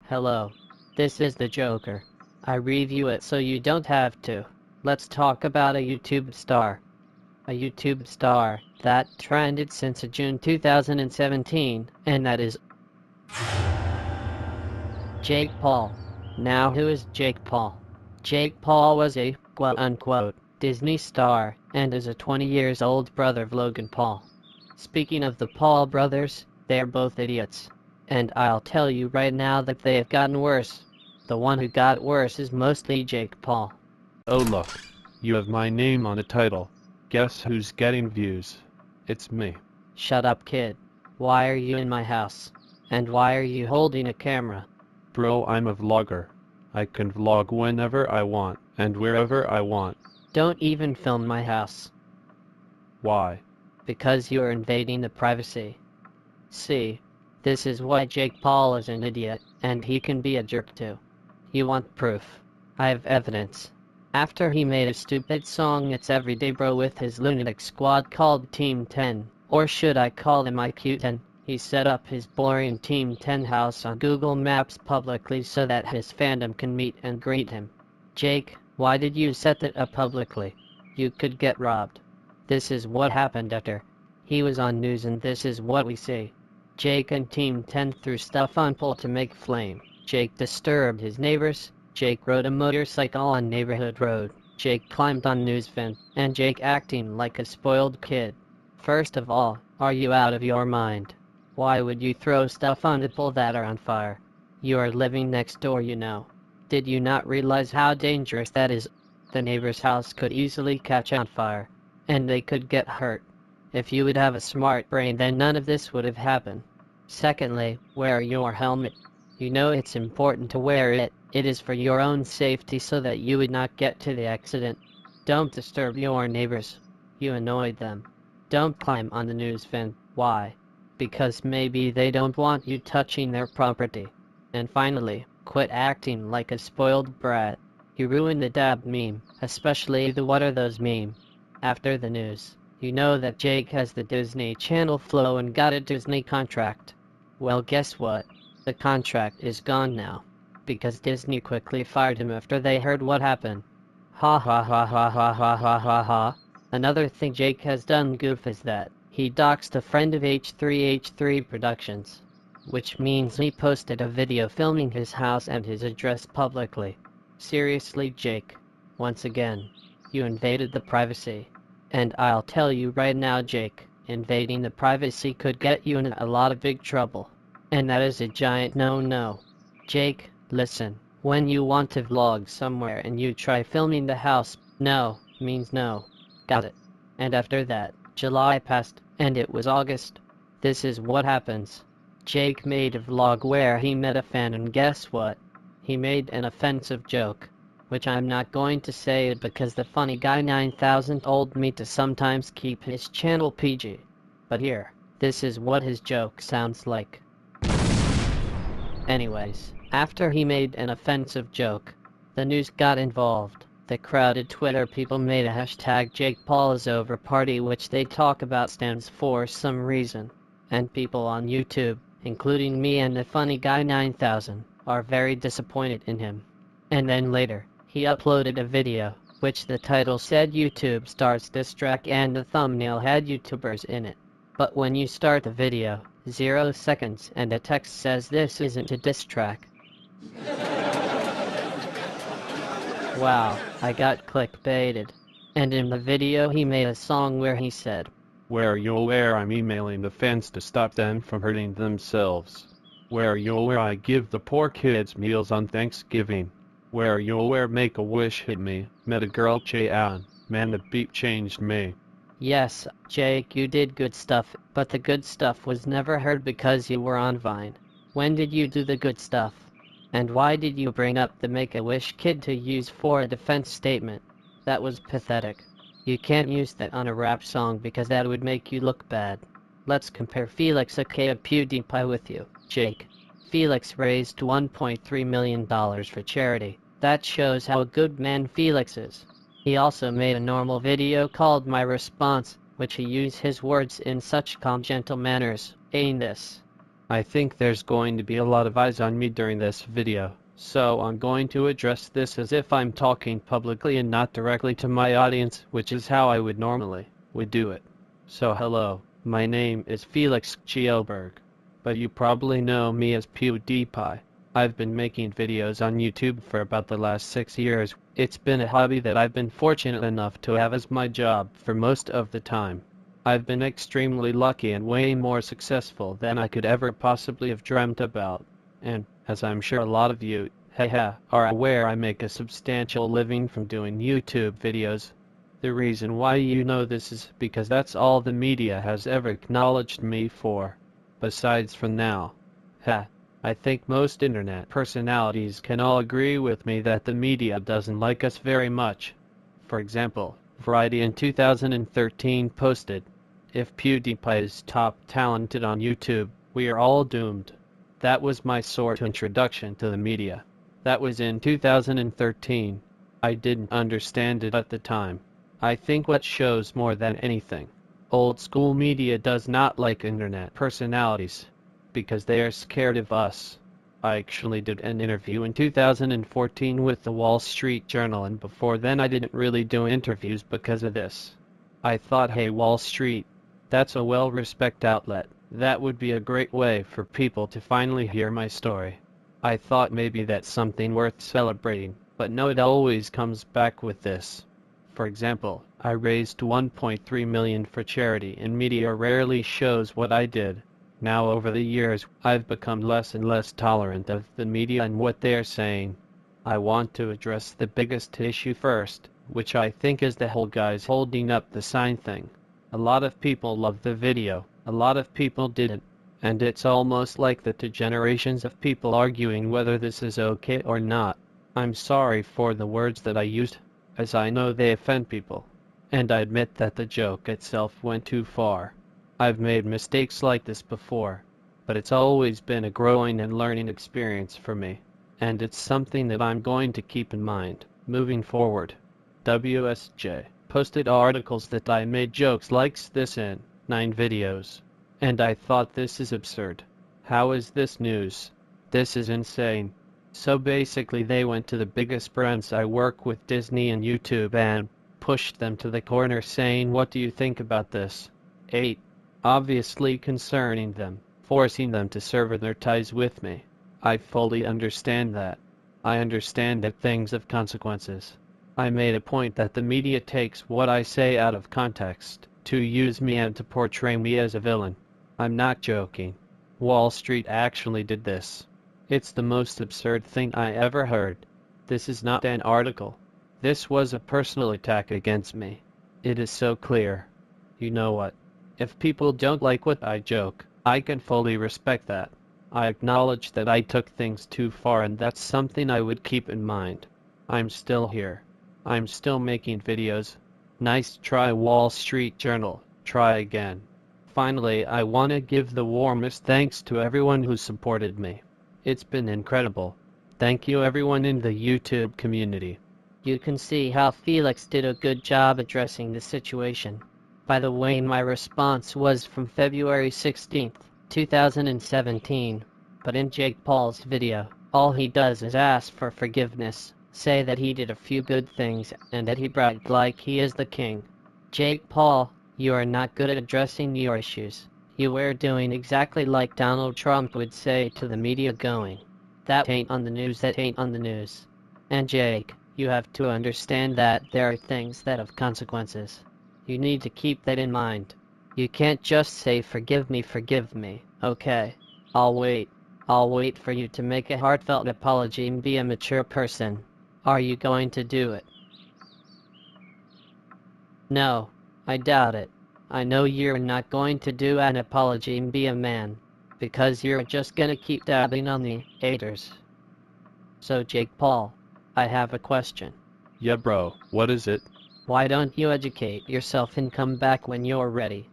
Hello. This is the Joker. I review it so you don't have to. Let's talk about a YouTube star. A YouTube star that trended since June 2017, and that is Jake Paul. Now who is Jake Paul? Jake Paul was a quote-unquote Disney star and is a 20 years old brother of Logan Paul. Speaking of the Paul brothers, they're both idiots. And I'll tell you right now that they have gotten worse. The one who got worse is mostly Jake Paul. Oh look, you have my name on the title. Guess who's getting views? It's me. Shut up, kid. Why are you in my house? And why are you holding a camera? Bro, I'm a vlogger. I can vlog whenever I want, and wherever I want. Don't even film my house. Why? Because you are invading the privacy. See, this is why Jake Paul is an idiot, and he can be a jerk too. You want proof? I have evidence. After he made a stupid song It's Everyday Bro with his lunatic squad called Team 10, or should I call them IQ 10, he set up his boring Team 10 house on Google Maps publicly so that his fandom can meet and greet him. Jake, why did you set that up publicly? You could get robbed. This is what happened after he was on news, and this is what we see. Jake and Team 10 threw stuff on pole to make flame. Jake disturbed his neighbors. Jake rode a motorcycle on neighborhood road. Jake climbed on news van, and Jake acting like a spoiled kid. First of all, are you out of your mind? Why would you throw stuff on the pole that are on fire? You are living next door, you know. Did you not realize how dangerous that is? The neighbor's house could easily catch on fire, and they could get hurt. If you would have a smart brain, then none of this would have happened. Secondly, wear your helmet. You know it's important to wear it. It is for your own safety so that you would not get to the accident. Don't disturb your neighbors. You annoyed them. Don't climb on the news van. Why? Because maybe they don't want you touching their property. And finally, quit acting like a spoiled brat. You ruined the dab meme, especially the what are those meme. After the news, you know that Jake has the Disney Channel flow and got a Disney contract. Well, guess what? The contract is gone now. Because Disney quickly fired him after they heard what happened. Ha ha ha ha ha ha ha ha ha. Another thing Jake has done goof is that he doxed a friend of H3H3 Productions. Which means he posted a video filming his house and his address publicly. Seriously, Jake. Once again, you invaded the privacy. And I'll tell you right now, Jake, invading the privacy could get you in a lot of big trouble. And that is a giant no-no. Jake, listen, when you want to vlog somewhere and you try filming the house, no means no. Got it? And after that, July passed, and it was August. This is what happens. Jake made a vlog where he met a fan, and guess what? He made an offensive joke. Which I'm not going to say it because the funny guy 9000 told me to sometimes keep his channel PG. But here, this is what his joke sounds like. Anyways, after he made an offensive joke, the news got involved. The crowded Twitter people made a hashtag Jake Paul is over party, which they talk about stands for some reason. And people on YouTube, including me and the funny guy 9000, are very disappointed in him. And then later, he uploaded a video, which the title said YouTube stars diss track and the thumbnail had YouTubers in it. But when you start the video, 0 seconds and a text says this isn't a diss track. Wow, I got clickbaited. And in the video he made a song where he said, Where you're aware I'm emailing the fans to stop them from hurting themselves. Where you're aware I give the poor kids meals on Thanksgiving. Where you're aware Make-A-Wish hit me, met a girl Cheyenne, man the beat changed me. Yes, Jake, you did good stuff, but the good stuff was never heard because you were on Vine. When did you do the good stuff? And why did you bring up the Make-A-Wish kid to use for a defense statement? That was pathetic. You can't use that on a rap song because that would make you look bad. Let's compare Felix aka PewDiePie with you, Jake. Felix raised $1.3 million for charity. That shows how a good man Felix is. He also made a normal video called My Response, which he used his words in such calm, gentle manners, saying this. I think there's going to be a lot of eyes on me during this video, so I'm going to address this as if I'm talking publicly and not directly to my audience, which is how I would normally do it. So hello, my name is Felix Kjellberg, but you probably know me as PewDiePie. I've been making videos on YouTube for about the last 6 years. It's been a hobby that I've been fortunate enough to have as my job for most of the time. I've been extremely lucky and way more successful than I could ever possibly have dreamt about. And, as I'm sure a lot of you, are aware, I make a substantial living from doing YouTube videos. The reason why you know this is because that's all the media has ever acknowledged me for. Besides from now. I think most internet personalities can all agree with me that the media doesn't like us very much. For example, Variety in 2013 posted, "If PewDiePie is top talented on YouTube, we are all doomed." That was my sort of introduction to the media. That was in 2013. I didn't understand it at the time. I think what shows more than anything, old school media does not like internet personalities, because they are scared of us. I actually did an interview in 2014 with the Wall Street Journal, and before then I didn't really do interviews because of this. I thought, hey, Wall Street, that's a well-respected outlet. That would be a great way for people to finally hear my story. I thought maybe that's something worth celebrating, but no, it always comes back with this. For example, I raised $1.3 million for charity, and media rarely shows what I did. Now over the years, I've become less and less tolerant of the media and what they're saying. I want to address the biggest issue first, which I think is the whole guys holding up the sign thing. A lot of people loved the video, a lot of people didn't, and it's almost like the two generations of people arguing whether this is okay or not. I'm sorry for the words that I used, as I know they offend people, and I admit that the joke itself went too far. I've made mistakes like this before, but it's always been a growing and learning experience for me, and it's something that I'm going to keep in mind moving forward. WSJ posted articles that I made jokes like this in 9 videos, and I thought, this is absurd. How is this news? This is insane. So basically they went to the biggest brands I work with, Disney and YouTube, and pushed them to the corner saying, what do you think about this? 8. Obviously concerning them, forcing them to sever their ties with me. I fully understand that. I understand that things have consequences. I made a point that the media takes what I say out of context, to use me and to portray me as a villain. I'm not joking. Wall Street actually did this. It's the most absurd thing I ever heard. This is not an article. This was a personal attack against me. It is so clear. You know what? If people don't like what I joke, I can fully respect that. I acknowledge that I took things too far, and that's something I would keep in mind. I'm still here. I'm still making videos. Nice try, Wall Street Journal. Try again. Finally, I want to give the warmest thanks to everyone who supported me. It's been incredible. Thank you everyone in the YouTube community. You can see how Felix did a good job addressing the situation. By the way, my response was from February 16th, 2017. But in Jake Paul's video, all he does is ask for forgiveness, say that he did a few good things, and that he bragged like he is the king. Jake Paul, you are not good at addressing your issues. You were doing exactly like Donald Trump would say to the media, going, "That ain't on the news, that ain't on the news." And Jake, you have to understand that there are things that have consequences. You need to keep that in mind. You can't just say forgive me, okay? I'll wait. I'll wait for you to make a heartfelt apology and be a mature person. Are you going to do it? No, I doubt it. I know you're not going to do an apology and be a man, because you're just gonna keep dabbing on the haters. So Jake Paul, I have a question. Yeah bro, what is it? Why don't you educate yourself and come back when you're ready?